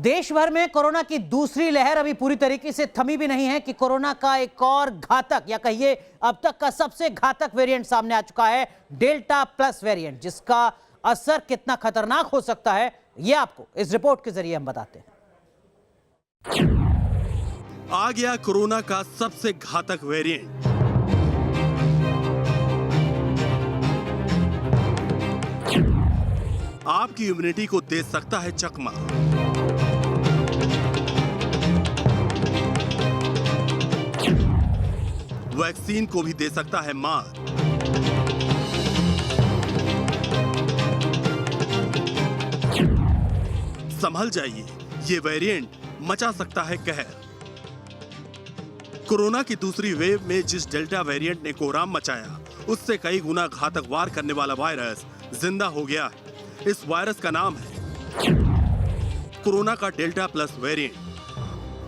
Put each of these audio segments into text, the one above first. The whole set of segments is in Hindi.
देश भर में कोरोना की दूसरी लहर अभी पूरी तरीके से थमी भी नहीं है कि कोरोना का एक और घातक या कहिए अब तक का सबसे घातक वेरिएंट सामने आ चुका है, डेल्टा प्लस वेरिएंट, जिसका असर कितना खतरनाक हो सकता है यह आपको इस रिपोर्ट के जरिए हम बताते हैं। आ गया कोरोना का सबसे घातक वेरिएंट। आपकी इम्यूनिटी को दे सकता है चकमा। वैक्सीन को भी दे सकता है मार। संभल जाइए, ये वेरिएंट मचा सकता है कहर। कोरोना की दूसरी वेव में जिस डेल्टा वेरिएंट ने कोहराम मचाया, उससे कई गुना घातक वार करने वाला वायरस जिंदा हो गया है। इस वायरस का नाम है कोरोना का डेल्टा प्लस वेरिएंट।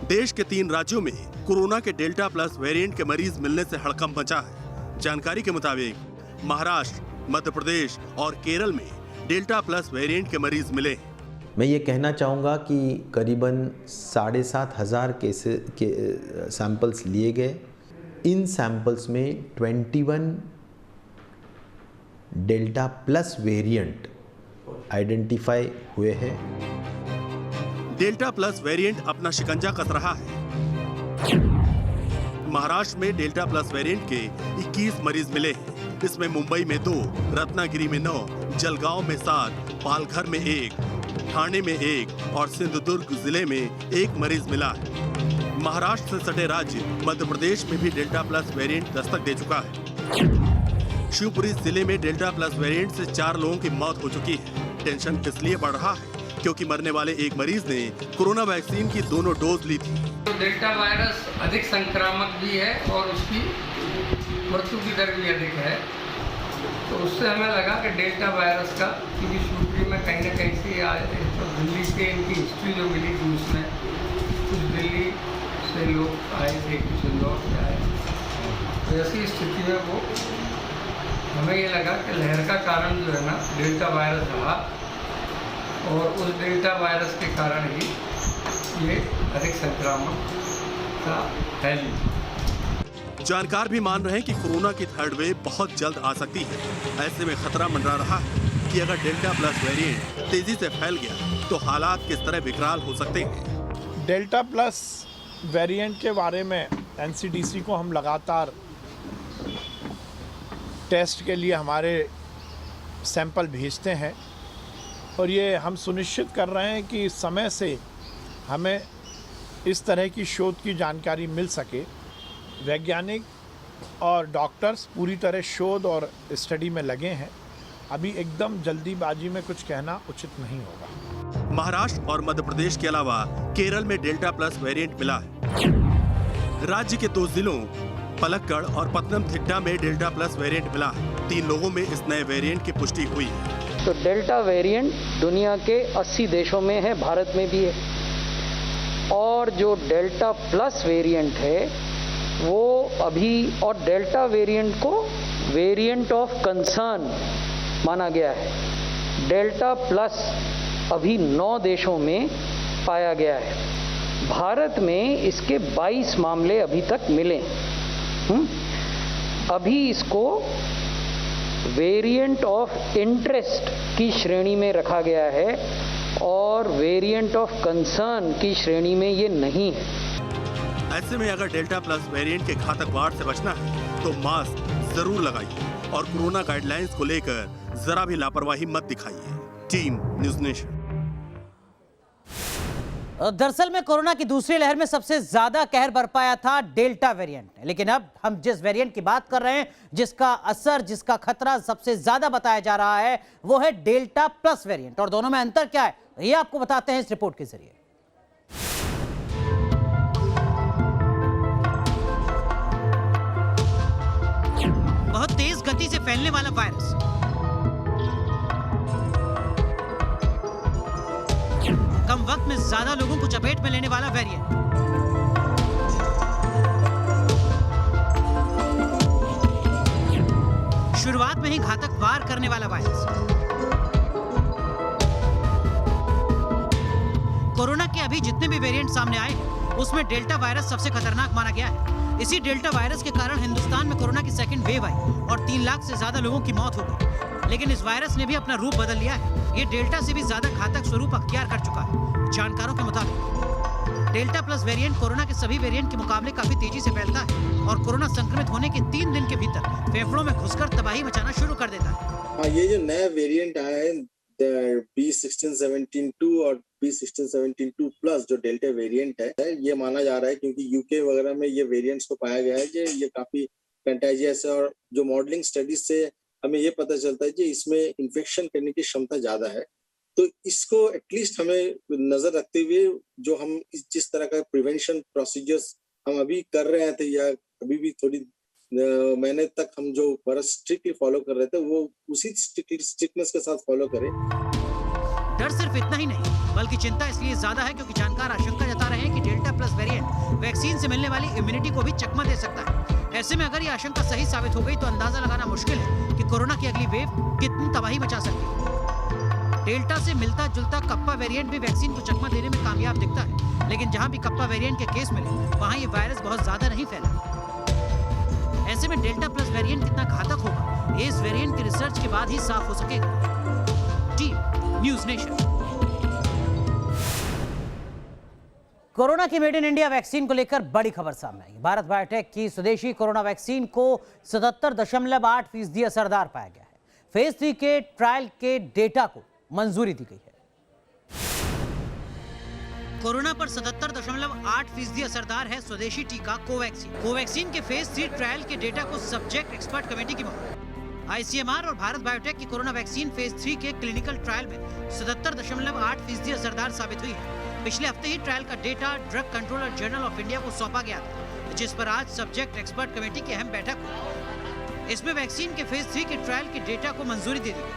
देश के 3 राज्यों में कोरोना के डेल्टा प्लस वेरिएंट के मरीज मिलने से हड़कंप मचा है। जानकारी के मुताबिक महाराष्ट्र, मध्य प्रदेश और केरल में डेल्टा प्लस वेरिएंट के मरीज मिले हैं। मैं ये कहना चाहूँगा कि करीबन 7,500 केसेस के सैंपल्स लिए गए। इन सैंपल्स में 21 डेल्टा प्लस वेरिएंट आइडेंटिफाई हुए हैं। डेल्टा प्लस वेरिएंट अपना शिकंजा कस रहा है। महाराष्ट्र में डेल्टा प्लस वेरिएंट के 21 मरीज मिले हैं। इसमें मुंबई में 2, रत्नागिरी में 9, जलगांव में 7, पालघर में 1, ठाणे में 1 और सिंधुदुर्ग जिले में 1 मरीज मिला है। महाराष्ट्र से सटे राज्य मध्य प्रदेश में भी डेल्टा प्लस वेरिएंट दस्तक दे चुका है। शिवपुरी जिले में डेल्टा प्लस वेरिएंट से 4 लोगों की मौत हो चुकी है। टेंशन इसलिए बढ़ रहा है क्योंकि मरने वाले एक मरीज ने कोरोना वैक्सीन की दोनों डोज ली थी। तो डेल्टा वायरस अधिक संक्रामक भी है और उसकी मृत्यु की दर भी अधिक है। तो उससे हमें लगा कि डेल्टा वायरस का, क्योंकि शिवपुरी में कहीं ना कहीं से आए, तो दिल्ली से इनकी हिस्ट्री जो मिली थी उसमें कुछ दिल्ली से लोग आए थे, कुछ इंदौर से आए। तो ऐसी स्थिति में वो हमें ये लगा कि लहर का कारण जो है ना डेल्टा वायरस रहा और उस डेल्टा वायरस के कारण ही ये अधिक संक्रामक का फैली। जानकार भी मान रहे हैं कि कोरोना की 3rd वेव बहुत जल्द आ सकती है। ऐसे में खतरा मंडरा रहा है कि अगर डेल्टा प्लस वेरिएंट तेजी से फैल गया तो हालात किस तरह विकराल हो सकते हैं। डेल्टा प्लस वेरिएंट के बारे में एनसीडीसी को हम लगातार टेस्ट के लिए हमारे सैंपल भेजते हैं और ये हम सुनिश्चित कर रहे हैं कि समय से हमें इस तरह की शोध की जानकारी मिल सके। वैज्ञानिक और डॉक्टर्स पूरी तरह शोध और स्टडी में लगे हैं। अभी एकदम जल्दीबाजी में कुछ कहना उचित नहीं होगा। महाराष्ट्र और मध्य प्रदेश के अलावा केरल में डेल्टा प्लस वेरिएंट मिला है। राज्य के 2 जिलों पलक्कड़ और पत्तनमथिट्टा में डेल्टा प्लस वेरिएंट मिला है। 3 लोगों में इस नए वेरिएंट की पुष्टि हुई है। तो डेल्टा वेरिएंट दुनिया के 80 देशों में है, भारत में भी है। और जो डेल्टा प्लस वेरिएंट है वो अभी, और डेल्टा वेरिएंट को वेरिएंट ऑफ कंसर्न माना गया है। डेल्टा प्लस अभी 9 देशों में पाया गया है। भारत में इसके 22 मामले अभी तक मिले। अभी इसको वेरिएंट ऑफ इंटरेस्ट की श्रेणी में रखा गया है और वेरिएंट ऑफ कंसर्न की श्रेणी में ये नहीं है। ऐसे में अगर डेल्टा प्लस वेरिएंट के घातक वार से बचना है तो मास्क जरूर लगाइए और कोरोना गाइडलाइंस को लेकर जरा भी लापरवाही मत दिखाइए। Team news nation. दरअसल में कोरोना की दूसरी लहर में सबसे ज्यादा कहर बरपाया था डेल्टा वेरिएंट ने, लेकिन अब हम जिस वेरिएंट की बात कर रहे हैं, जिसका असर, जिसका खतरा सबसे ज्यादा बताया जा रहा है, वो है डेल्टा प्लस वेरिएंट। और दोनों में अंतर क्या है ये आपको बताते हैं इस रिपोर्ट के जरिए। बहुत तेज गति से फैलने वाला वायरस, कम वक्त में ज्यादा लोगों को चपेट में लेने वाला वेरिएंट, शुरुआत में ही घातक वार करने वाला वायरस, कोरोना के अभी जितने भी वेरिएंट सामने आए हैं उसमें डेल्टा वायरस सबसे खतरनाक माना गया है। इसी डेल्टा वायरस के कारण हिंदुस्तान में कोरोना की सेकंड वेव आई और 3 लाख से ज्यादा लोगों की मौत हो गई। लेकिन इस वायरस ने भी अपना रूप बदल लिया है। ये डेल्टा से भी ज्यादा घातक स्वरूप अख्तियार कर चुका है। जानकारों के मुताबिक डेल्टा प्लस वेरिएंट कोरोना के सभी वेरिएंट के मुकाबले काफी तेजी से फैलता है और कोरोना संक्रमित होने के 3 दिन के भीतर फेफड़ों में घुसकर तबाही मचाना शुरू कर देता है। ये जो नया वेरिएंट आया है B1617.2 और B1617.2 प्लस जो डेल्टा वेरिएंट है, ये माना जा रहा है क्योंकि यूके वगैरह में ये वेरिएंट्स को पाया गया है कि ये काफी कंटेजियस है और जो मॉडलिंग स्टडीज से हमें ये पता चलता है कि इसमें इन्फेक्शन करने की क्षमता ज्यादा है। तो इसको एटलीस्ट हमें नजर रखते हुए जो हम जिस तरह का प्रिवेंशन प्रोसीजर्स हम अभी कर रहे थे या अभी भी थोड़ी महीने तक हम जो बड़ा स्ट्रिक्टली फॉलो कर रहे थे वो उसी स्ट्रिक्टनेस के साथ फॉलो करें। डर सिर्फ इतना ही नहीं बल्कि चिंता इसलिए ज्यादा है क्योंकि जानकार आशंका जता रहे हैं कि डेल्टा प्लस वेरिएंट वैक्सीन से मिलने वाली इम्यूनिटी को भी चकमा दे सकता है। ऐसे में अगर ये आशंका सही साबित हो गई तो अंदाजा लगाना मुश्किल है कि कोरोना की अगली वेव कितनी तबाही मचा सकती है। डेल्टा से मिलता जुलता कप्पा वेरिएंट भी वैक्सीन को चकमा देने में कामयाब दिखता है, लेकिन जहां भी कप्पा वेरिएंट के केस मिले वहां ये वायरस बहुत ज्यादा नहीं फैला। ऐसे में डेल्टा प्लस वेरिएंट कितना घातक होगा ये इस वेरिएंट के रिसर्च के बाद ही साफ हो सकेगा। T news nation. कोरोना की मेड इन इंडिया वैक्सीन को लेकर बड़ी खबर सामने आई। भारत बायोटेक की स्वदेशी कोरोना वैक्सीन को 77.8% असरदार पाया गया है। फेज 3 के ट्रायल के डेटा को मंजूरी दी गई है। कोरोना पर 77.8% असरदार है स्वदेशी टीका कोवैक्सीन। कोवैक्सीन के फेज 3 ट्रायल के डेटा को सब्जेक्ट एक्सपर्ट कमेटी की मोहर। आईसीएमआर और भारत बायोटेक की कोरोना वैक्सीन फेज 3 के क्लिनिकल ट्रायल में 77.8% असरदार साबित हुई है। पिछले हफ्ते ही ट्रायल का data drug controller general of India को सौंपा गया था, जिस पर आज सब्जेक्ट एक्सपर्ट कमेटी की अहम बैठक हुई। इसमें वैक्सीन के फेज 3 के ट्रायल के डेटा को मंजूरी दे दी गई।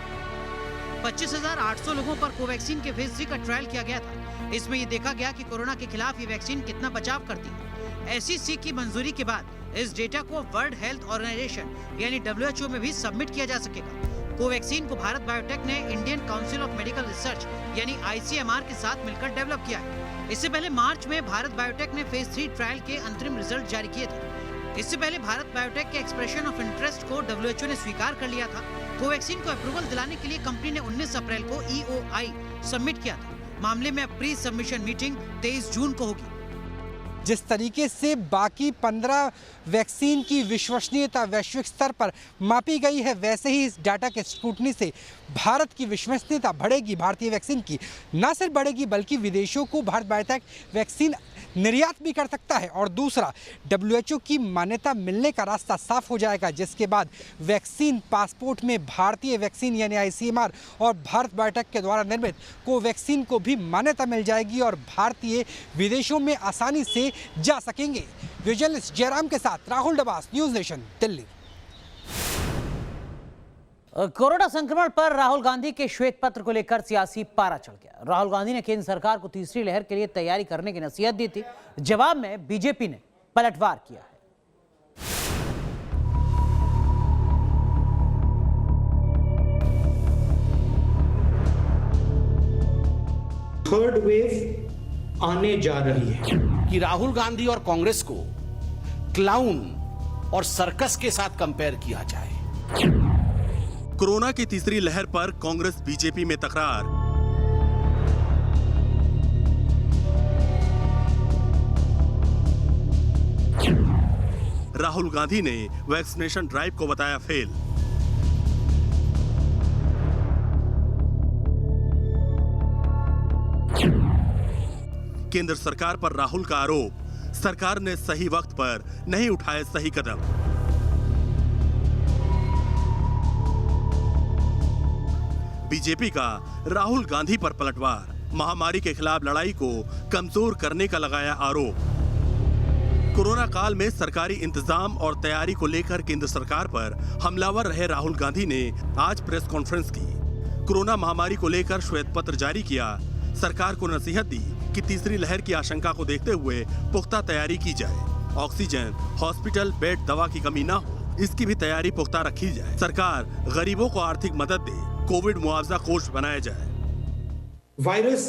25,800 लोगों पर कोवैक्सीन के फेज 3 का ट्रायल किया गया था। इसमें ये देखा गया कि कोरोना के खिलाफ ये वैक्सीन कितना बचाव करती है। एसईसी की मंजूरी के बाद इस डेटा को वर्ल्ड हेल्थ ऑर्गेनाइजेशन यानी WHO में भी सबमिट किया जा सकेगा। कोवैक्सीन को भारत बायोटेक ने Indian council of medical research यानी ICMR के साथ मिलकर डेवलप किया है। इससे पहले मार्च में भारत बायोटेक ने फेज 3 ट्रायल के अंतरिम रिजल्ट जारी किए थे। इससे पहले भारत बायोटेक के एक्सप्रेशन ऑफ इंटरेस्ट को WHO ने स्वीकार कर लिया था। कोवैक्सीन को अप्रूवल दिलाने के लिए कंपनी ने 19 अप्रैल को EOI सबमिट किया था। मामले में प्री सबमिशन मीटिंग 23 जून को होगी। जिस तरीके से बाकी 15 वैक्सीन की विश्वसनीयता वैश्विक स्तर पर मापी गई है, वैसे ही इस डाटा के स्क्रूटनी से भारत की विश्वसनीयता बढ़ेगी। भारतीय वैक्सीन की न सिर्फ बढ़ेगी बल्कि विदेशों को भारत बायोटेक वैक्सीन निर्यात भी कर सकता है। और दूसरा, WHO की मान्यता मिलने का रास्ता साफ हो जाएगा, जिसके बाद वैक्सीन पासपोर्ट में भारतीय वैक्सीन यानी ICMR और भारत बायोटेक के द्वारा निर्मित कोवैक्सीन को भी मान्यता मिल जाएगी और भारतीय विदेशों में आसानी से जा सकेंगे। जर्नलिस्ट जयराम के साथ Rahul Dabas, news nation, Delhi. Corona संक्रमण पर राहुल गांधी के श्वेत पत्र को लेकर सियासी पारा चढ़ गया। राहुल गांधी ने केंद्र सरकार को तीसरी लहर के लिए तैयारी करने की नसीहत दी थी। जवाब में बीजेपी ने पलटवार किया है। थर्ड वेव आने जा रही है कि राहुल गांधी और कांग्रेस को क्लाउन और सर्कस के साथ कंपेयर किया जाए। कोरोना की तीसरी लहर पर कांग्रेस बीजेपी में तकरार। राहुल गांधी ने वैक्सीनेशन ड्राइव को बताया फेल। केंद्र सरकार पर राहुल का आरोप, सरकार ने सही वक्त पर नहीं उठाए सही कदम। बीजेपी का राहुल गांधी पर पलटवार, महामारी के खिलाफ लड़ाई को कमजोर करने का लगाया आरोप। कोरोना काल में सरकारी इंतजाम और तैयारी को लेकर केंद्र सरकार पर हमलावर रहे राहुल गांधी ने आज प्रेस कॉन्फ्रेंस की। कोरोना महामारी को लेकर श्वेत पत्र जारी किया। सरकार को नसीहत दी कि तीसरी लहर की आशंका को देखते हुए पुख्ता तैयारी की जाए। ऑक्सीजन, हॉस्पिटल बेड, दवा की कमी ना हो, इसकी भी तैयारी पुख्ता रखी जाए। सरकार गरीबों को आर्थिक मदद दे, कोविड मुआवजा कोष बनाया जाए। वायरस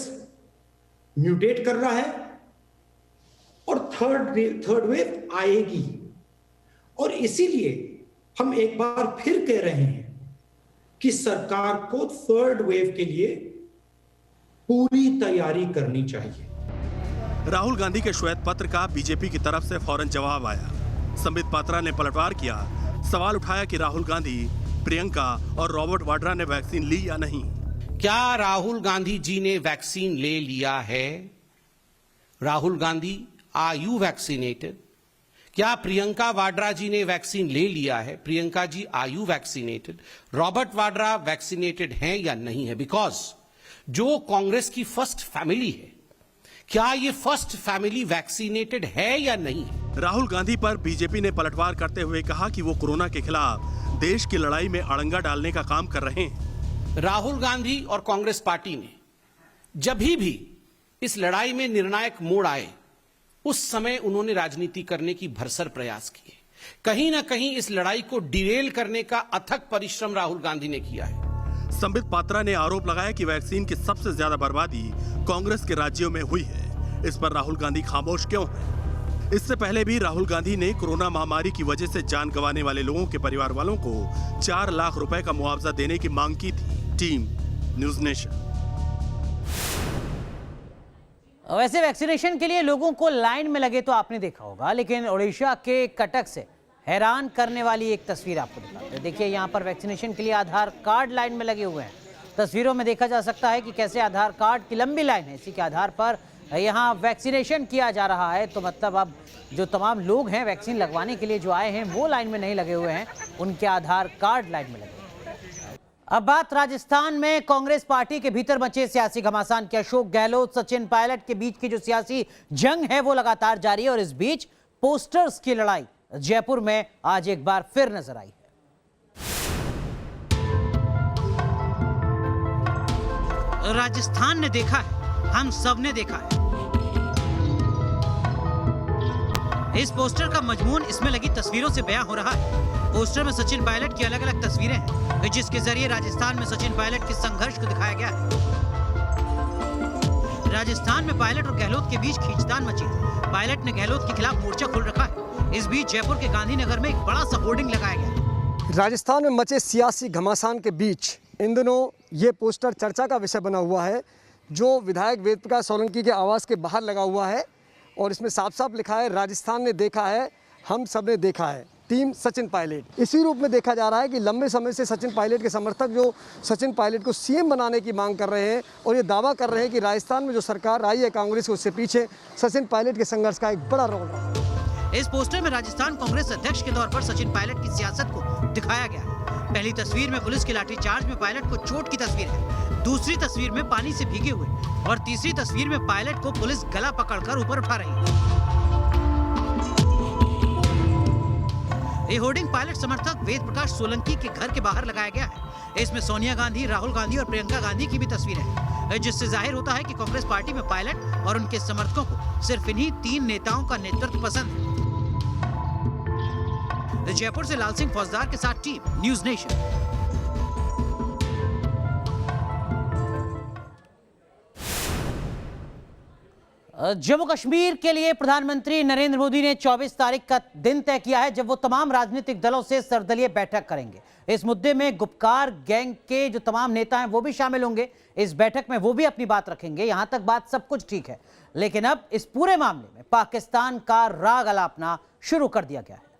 म्यूटेट कर रहा है और थर्ड वेव आएगी। और इसीलिए हम एक बार फिर कह रहे हैं कि सरकार को थर्ड वेव के लिए पूरी तैयारी करनी चाहिए। राहुल गांधी के श्वेत पत्र का बीजेपी की तरफ से फौरन जवाब आया। संबित पात्रा ने पलटवार किया, सवाल उठाया कि राहुल गांधी, प्रियंका और रॉबर्ट वाड्रा ने वैक्सीन ली या नहीं। क्या राहुल गांधी जी ने वैक्सीन ले लिया है? Rahul Gandhi, are you vaccinated? क्या प्रियंका वाड्रा जी ने वैक्सीन ले लिया है? Priyanka ji, are you vaccinated? Robert Vadra vaccinated हैं या नहीं है? बिकॉज जो कांग्रेस की फर्स्ट फैमिली है, क्या ये फर्स्ट फैमिली वैक्सीनेटेड है या नहीं? राहुल गांधी पर बीजेपी ने पलटवार करते हुए कहा कि वो कोरोना के खिलाफ देश की लड़ाई में अड़ंगा डालने का काम कर रहे हैं। राहुल गांधी और कांग्रेस पार्टी ने जब भी इस लड़ाई में निर्णायक मोड़ आए, उस समय उन्होंने राजनीति करने की भरसर प्रयास किए। कहीं ना कहीं इस लड़ाई को डिरेल करने का अथक परिश्रम राहुल गांधी ने किया है। संबित पात्रा ने आरोप लगाया कि वैक्सीन की सबसे ज्यादा बर्बादी कांग्रेस के राज्यों में हुई है। इस पर राहुल गांधी खामोश क्यों हैं? इससे पहले भी राहुल गांधी ने कोरोना महामारी की वजह से जान गंवाने वाले लोगों के परिवार वालों को 4 लाख रुपए का मुआवजा देने की मांग की थी। Team news nation. वैसे वैक्सीनेशन के लिए लोगों को लाइन में लगे तो आपने देखा होगा, लेकिन ओडिशा के कटक से हैरान करने वाली एक तस्वीर आपको दिखाते हैं। देखिए, यहाँ पर वैक्सीनेशन के लिए आधार कार्ड लाइन में लगे हुए हैं। तस्वीरों में देखा जा सकता है कि कैसे आधार कार्ड की लंबी लाइन है। इसी के आधार पर यहाँ वैक्सीनेशन किया जा रहा है। तो मतलब अब जो तमाम लोग हैं वैक्सीन लगवाने के लिए जो आए हैं वो लाइन में नहीं लगे हुए हैं, उनके आधार कार्ड लाइन में लगे हुए हैं। अब बात राजस्थान में कांग्रेस पार्टी के भीतर मचे सियासी घमासान के। अशोक गहलोत, सचिन पायलट के बीच की जो सियासी जंग है वो लगातार जारी है और इस बीच पोस्टर्स की लड़ाई जयपुर में आज एक बार फिर नजर आई है। राजस्थान ने देखा है, हम सब ने देखा है। इस पोस्टर का मजमून इसमें लगी तस्वीरों से बयां हो रहा है। पोस्टर में सचिन पायलट की अलग अलग तस्वीरें हैं, जिसके जरिए राजस्थान में सचिन पायलट के संघर्ष को दिखाया गया है। राजस्थान में पायलट और गहलोत के बीच खींचतान मची है। पायलट ने गहलोत के खिलाफ मोर्चा खोल रखा है। इस बीच जयपुर के गांधीनगर में एक बड़ा सा होर्डिंग लगाया गया है। राजस्थान में मचे सियासी घमासान के बीच इन दिनों ये पोस्टर चर्चा का विषय बना हुआ है, जो विधायक वेद प्रकाश सोलंकी के आवास के बाहर लगा हुआ है और इसमें साफ साफ लिखा है, राजस्थान ने देखा है, हम सब ने देखा है, टीम सचिन पायलट। इसी रूप में देखा जा रहा है कि लंबे समय से सचिन पायलट के समर्थक जो सचिन पायलट को सीएम बनाने की मांग कर रहे हैं और ये दावा कर रहे हैं कि राजस्थान में जो सरकार आई है कांग्रेस के, उससे पीछे सचिन पायलट के संघर्ष का एक बड़ा रोल रहा है। इस पोस्टर में राजस्थान कांग्रेस अध्यक्ष के तौर पर सचिन पायलट की सियासत को दिखाया गया है। पहली तस्वीर में पुलिस के लाठीचार्ज में पायलट को चोट की तस्वीर है, दूसरी तस्वीर में पानी से भीगे हुए और तीसरी तस्वीर में पायलट को पुलिस गला पकड़कर ऊपर उठा रही है। ये होर्डिंग पायलट समर्थक वेद प्रकाश सोलंकी के घर के बाहर लगाया गया है। इसमें सोनिया गांधी, राहुल गांधी और प्रियंका गांधी की भी तस्वीर है, जिससे जाहिर होता है कि कांग्रेस पार्टी में पायलट और उनके समर्थकों को सिर्फ इन्हीं 3 नेताओं का नेतृत्व पसंद है। जयपुर से लाल सिंह फौजदार के साथ team news nation. Jammu Kashmir के लिए प्रधानमंत्री नरेंद्र मोदी ने 24 तारीख का दिन तय किया है जब वो तमाम राजनीतिक दलों से सर्वदलीय बैठक करेंगे। इस मुद्दे में गुपकार गैंग के जो तमाम नेता हैं वो भी शामिल होंगे। इस बैठक में वो भी अपनी बात रखेंगे। यहां तक बात सब कुछ ठीक है, लेकिन अब इस पूरे मामले में पाकिस्तान का राग अलापना शुरू कर दिया गया है।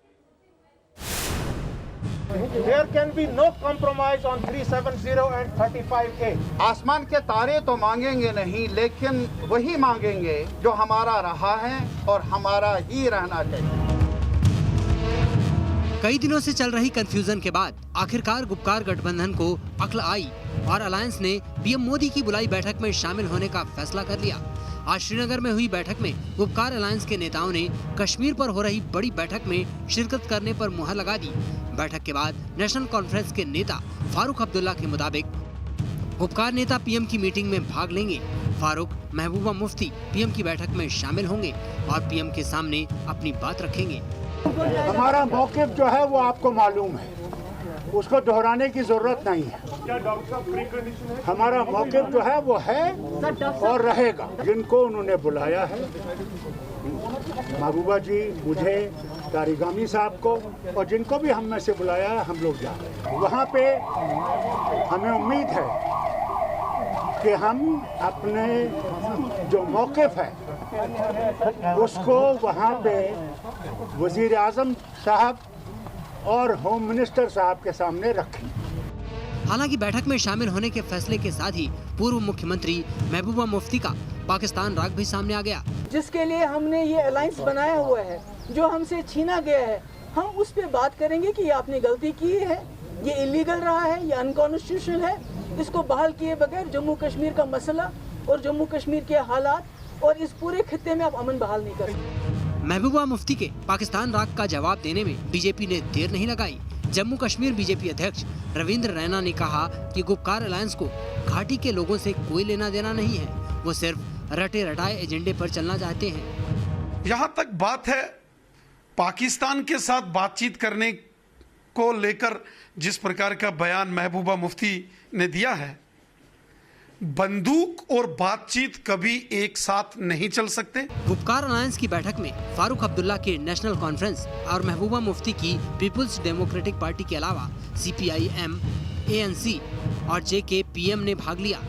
There can be no compromise on 370 and 35A. आसमान के तारे तो मांगेंगे नहीं, लेकिन वही मांगेंगे जो हमारा रहा है और हमारा ही रहना चाहिए। कई दिनों से चल रही कंफ्यूजन के बाद आखिरकार गुपकार गठबंधन को अक्ल आई और अलायंस ने पीएम मोदी की बुलाई बैठक में शामिल होने का फैसला कर लिया। आज श्रीनगर में हुई बैठक में गुपकार अलायंस के नेताओं ने कश्मीर पर हो रही बड़ी बैठक में शिरकत करने पर मुहर लगा दी। बैठक के बाद नेशनल कॉन्फ्रेंस के नेता फारूक अब्दुल्ला के मुताबिक गुपकार नेता पीएम की मीटिंग में भाग लेंगे। फारूक, महबूबा मुफ्ती पीएम की बैठक में शामिल होंगे और पीएम के सामने अपनी बात रखेंगे। हमारा मौक़िफ़ जो है वो आपको मालूम है। उसको दोहराने की जरूरत नहीं है। क्या डॉक्टर साहब प्री कंडीशन है? हमारा मौक़िफ़ जो है वो है और रहेगा। जिनको उन्होंने बुलाया है, महबूबा जी, मुझे, तारिगामी साहब को, और जिनको भी हम में से बुलाया है, हम लोग जा रहे हैं वहाँ पे। हमें उम्मीद है कि हम अपने जो मौक़िफ़ है उसको वहाँ पे वज़ीर आज़म साहब और होम मिनिस्टर साहब के सामने रखें। हालांकि बैठक में शामिल होने के फैसले के साथ ही पूर्व मुख्यमंत्री महबूबा मुफ्ती का पाकिस्तान राग भी सामने आ गया, जिसके लिए हमने ये अलायंस बनाया हुआ है, जो हमसे छीना गया है। हम उस पे बात करेंगे कि ये आपने गलती की है, ये इलीगल रहा है, ये अनकॉन्स्टिट्यूशनल है। इसको बहाल किए बगैर जम्मू कश्मीर का मसला और जम्मू कश्मीर के हालात और इस पूरे खित्ते में आप अमन बहाल नहीं करेंगे। महबूबा मुफ्ती के पाकिस्तान राग का जवाब देने में बीजेपी ने देर नहीं लगाई। जम्मू कश्मीर बीजेपी अध्यक्ष रविंद्र रैना ने कहा कि गुपकार अलायंस को घाटी के लोगों से कोई लेना देना नहीं है, वो सिर्फ रटे रटाए एजेंडे पर चलना चाहते हैं। यहाँ तक बात है पाकिस्तान के साथ बातचीत करने को लेकर जिस प्रकार का बयान महबूबा मुफ्ती ने दिया है, बंदूक और बातचीत कभी एक साथ नहीं चल सकते। गुपकार अलायंस की बैठक में फारूक अब्दुल्ला के नेशनल कॉन्फ्रेंस और महबूबा मुफ्ती की पीपुल्स डेमोक्रेटिक पार्टी के अलावा CPIM, ANC और JKPM ने भाग लिया।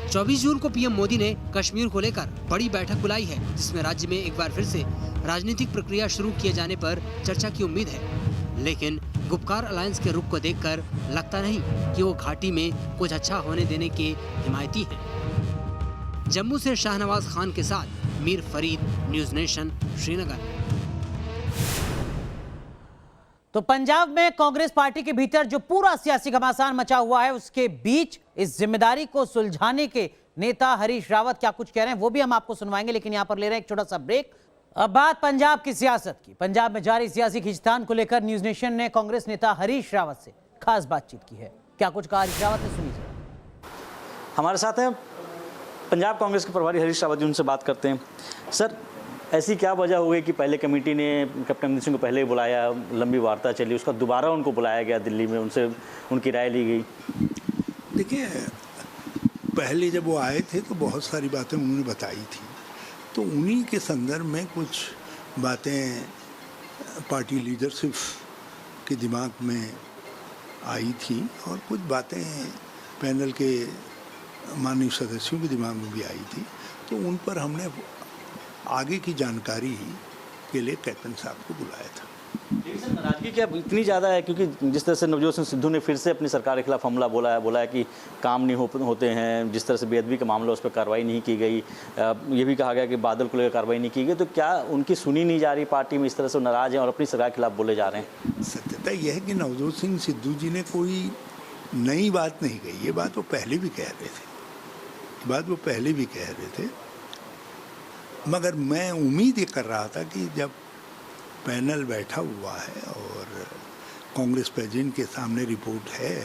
24 जून को पीएम मोदी ने कश्मीर को लेकर बड़ी बैठक बुलाई है, जिसमें राज्य में एक बार फिर से राजनीतिक प्रक्रिया शुरू किए जाने पर चर्चा की उम्मीद है। लेकिन गुपकार अलायंस के रुख को देखकर लगता नहीं कि वो घाटी में कुछ अच्छा होने देने के हिमायती हैं। जम्मू से शाहनवाज खान के साथ मीर फरीद, न्यूज़ नेशन, श्रीनगर। तो पंजाब में कांग्रेस पार्टी के भीतर जो पूरा सियासी घमासान मचा हुआ है, उसके बीच इस जिम्मेदारी को सुलझाने के नेता हरीश रावत क्या कुछ कह रहे हैं वो भी हम आपको सुनवाएंगे, लेकिन यहां पर ले रहे हैं एक छोटा सा ब्रेक। अब बात पंजाब की सियासत की। पंजाब में जारी सियासी खींचतान को लेकर न्यूज़ नेशन ने कांग्रेस नेता हरीश रावत से खास बातचीत की है। क्या कुछ कहा हरीश रावत ने, सुनिए। हमारे साथ हैं पंजाब कांग्रेस के प्रभारी हरीश रावत जी, उनसे बात करते हैं। सर, ऐसी क्या वजह हो गई कि पहले कमेटी ने कैप्टन अमरिंदर सिंह को पहले बुलाया, लंबी वार्ता चली, उसका दोबारा उनको बुलाया गया दिल्ली में, उनसे उनकी राय ली गई? देखिए, पहले जब वो आए थे तो बहुत सारी बातें उन्होंने बताई थी, तो उन्हीं के संदर्भ में कुछ बातें पार्टी लीडरशिप के दिमाग में आई थी और कुछ बातें पैनल के माननीय सदस्यों के दिमाग में भी आई थी, तो उन पर हमने आगे की जानकारी के लिए कैप्टन साहब को बुलाया था। लेकिन सर, नाराजगी क्या इतनी ज़्यादा है? क्योंकि जिस तरह से नवजोत सिंह सिद्धू ने फिर से अपनी सरकार के खिलाफ हमला बोला है कि काम नहीं होते हैं, जिस तरह से बेअदबी का मामला उस पर कार्रवाई नहीं की गई, ये भी कहा गया कि बादल को लेकर कार्रवाई नहीं की गई, तो क्या उनकी सुनी नहीं जा रही पार्टी में? इस तरह से नाराज हैं और अपनी सरकार के खिलाफ बोले जा रहे हैं। सत्यता यह है कि नवजोत सिंह सिद्धू जी ने कोई नई बात नहीं कही, ये बात वो पहले भी कह रहे थे, मगर मैं उम्मीद ये कर रहा था कि जब पैनल बैठा हुआ है और कांग्रेस प्रेसिडेंट के सामने रिपोर्ट है,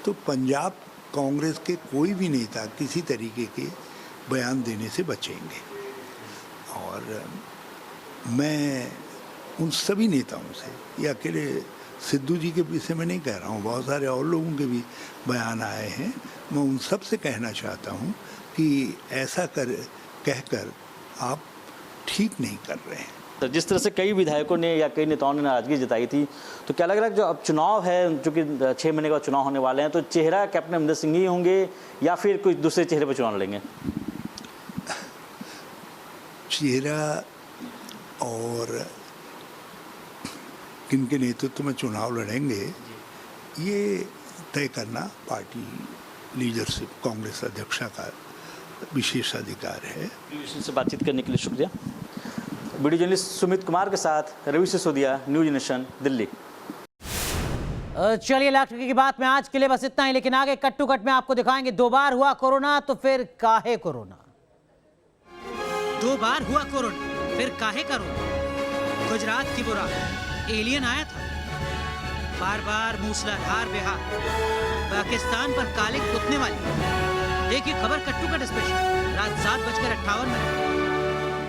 तो पंजाब कांग्रेस के कोई भी नेता किसी तरीके के बयान देने से बचेंगे। और मैं उन सभी नेताओं से, ये अकेले सिद्धू जी के विषय में नहीं कह रहा हूँ, बहुत सारे और लोगों के भी बयान आए हैं, मैं उन सब से कहना चाहता हूँ कि ऐसा कहकर आप ठीक नहीं कर रहे हैं। तो जिस तरह से कई विधायकों ने या कई नेताओं ने नाराजगी जताई थी, तो क्या लग रहा है जो अब चुनाव है, जो कि 6 महीने का चुनाव होने वाले हैं, तो चेहरा कैप्टन अमरिंदर सिंह ही होंगे या फिर कोई दूसरे चेहरे पर चुनाव लड़ेंगे? चेहरा और किनके नेतृत्व में चुनाव लड़ेंगे, ये तय करना पार्टी लीडरशिप, कांग्रेस अध्यक्षा का विशेष अधिकार है। से बातचीत करने के लिए शुक्रिया। वीडियो जर्नलिस्ट सुमित कुमार के साथ रवि सिसोदिया, न्यूज़ नेशन, दिल्ली। चलिए, लाख की बात में आज के लिए बस इतना ही, लेकिन आगे कट टू कट में आपको दिखाएंगे 2 बार हुआ कोरोना तो फिर काहे कोरोना। 2 बार हुआ कोरोना, फिर काहे कोरोना। गुजरात की बुरा एलियन आया था, बार मूसलाधार बिहार, पाकिस्तान पर कालिक कुतने वाली। देखिए खबर कट टू कट स्पेशल रात 7:58